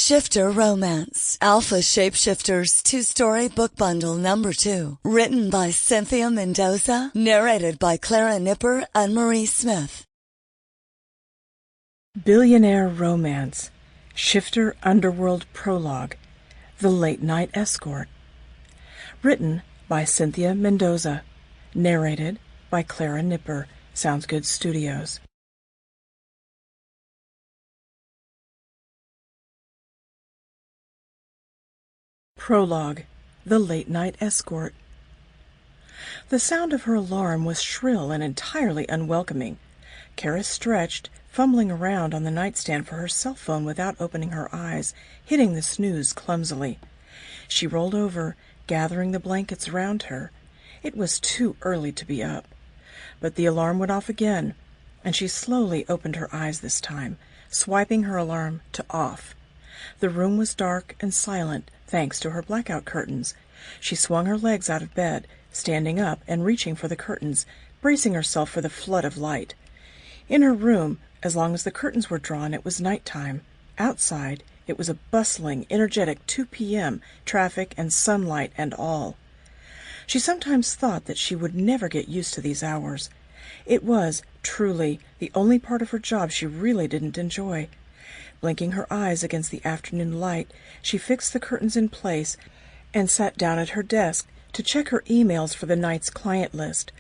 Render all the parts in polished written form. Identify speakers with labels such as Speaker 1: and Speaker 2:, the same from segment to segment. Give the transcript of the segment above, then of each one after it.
Speaker 1: Shapeshifter Romance. Alpha Shapeshifters 2-story book bundle number 2. Written by Cynthia Mendoza. Narrated by Clara Nipper and Marie Smith.
Speaker 2: Billionaire Romance. Shifter Underworld Prologue. The Late Night Escort. Written by Cynthia Mendoza. Narrated by Clara Nipper. Sounds Good Studios. Prologue. The Late Night Escort. The sound of her alarm was shrill and entirely unwelcoming. Kara stretched, fumbling around on the nightstand for her cell phone without opening her eyes, hitting the snooze clumsily. She rolled over, gathering the blankets around her. It was too early to be up. But the alarm went off again, and she slowly opened her eyes this time, swiping her alarm to off. The room was dark and silent, thanks to her blackout curtains. She swung her legs out of bed, standing up and reaching for the curtains, bracing herself for the flood of light. In her room, as long as the curtains were drawn, it was night time. Outside, it was a bustling, energetic 2 p.m., traffic and sunlight and all. She sometimes thought that she would never get used to these hours. It was, truly, the only part of her job she really didn't enjoy. Blinking her eyes against the afternoon light, she fixed the curtains in place and sat down at her desk to check her emails for the night's client list.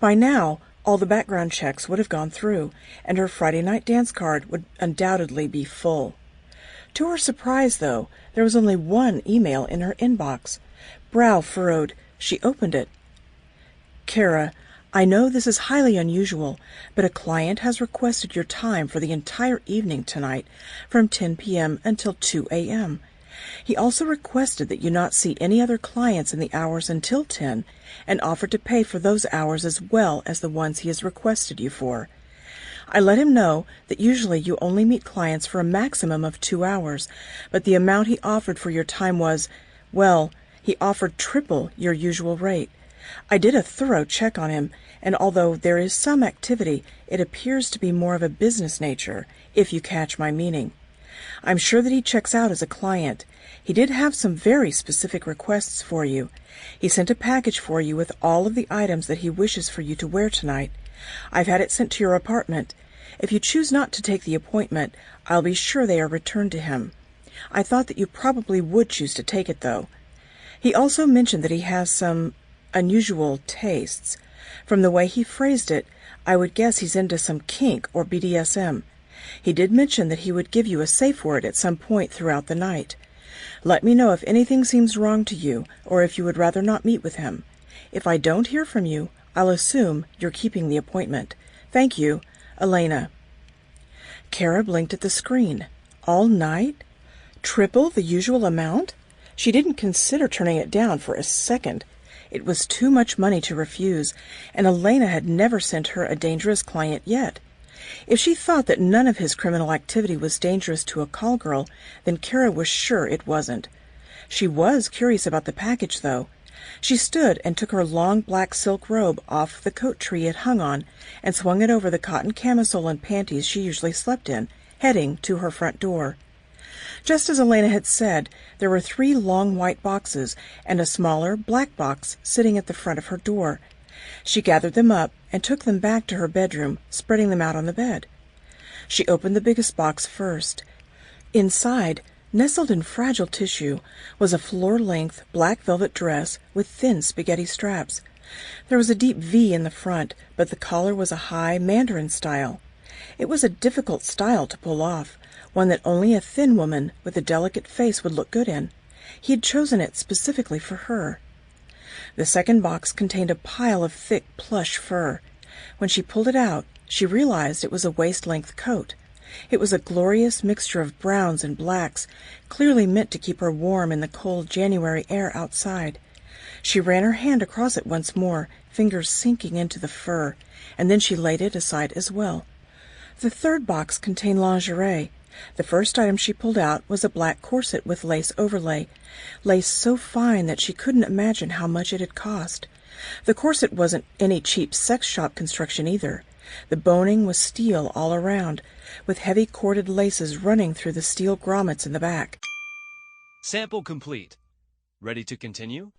Speaker 2: By now, all the background checks would have gone through, and her Friday night dance card would undoubtedly be full. To her surprise, though, there was only one email in her inbox. Brow furrowed, she opened it. Kara, I know this is highly unusual, but a client has requested your time for the entire evening tonight, from 10 p.m. until 2 a.m. He also requested that you not see any other clients in the hours until 10, and offered to pay for those hours as well as the ones he has requested you for. I let him know that usually you only meet clients for a maximum of 2 hours, but the amount he offered for your time was, well, he offered triple your usual rate. I did a thorough check on him, and although there is some activity, it appears to be more of a business nature, if you catch my meaning. I'm sure that he checks out as a client. He did have some very specific requests for you. He sent a package for you with all of the items that he wishes for you to wear tonight. I've had it sent to your apartment. If you choose not to take the appointment, I'll be sure they are returned to him. I thought that you probably would choose to take it, though. He also mentioned that he has some unusual tastes. From the way he phrased it, I would guess he's into some kink or BDSM. He did mention that he would give you a safe word at some point throughout the night. Let me know if anything seems wrong to you, or if you would rather not meet with him. If I don't hear from you, I'll assume you're keeping the appointment. Thank you, Elena. Kara blinked at the screen. All night? Triple the usual amount? She didn't consider turning it down for a second. It was too much money to refuse, and Elena had never sent her a dangerous client yet. If she thought that none of his criminal activity was dangerous to a call girl, then Kara was sure it wasn't. She was curious about the package, though. She stood and took her long black silk robe off the coat tree it hung on and swung it over the cotton camisole and panties she usually slept in, heading to her front door. Just as Elena had said, there were 3 long white boxes and a smaller black box sitting at the front of her door. She gathered them up and took them back to her bedroom, spreading them out on the bed. She opened the biggest box first. Inside, nestled in fragile tissue, was a floor-length black velvet dress with thin spaghetti straps. There was a deep V in the front, but the collar was a high Mandarin style. It was a difficult style to pull off, one that only a thin woman with a delicate face would look good in. He had chosen it specifically for her. The second box contained a pile of thick plush fur. When she pulled it out, she realized it was a waist-length coat. It was a glorious mixture of browns and blacks, clearly meant to keep her warm in the cold January air outside. She ran her hand across it once more, fingers sinking into the fur, and then she laid it aside as well. The third box contained lingerie. The first item she pulled out was a black corset with lace overlay, lace so fine that she couldn't imagine how much it had cost. The corset wasn't any cheap sex shop construction either. The boning was steel all around, with heavy corded laces running through the steel grommets in the back.
Speaker 3: Sample complete. Ready to continue?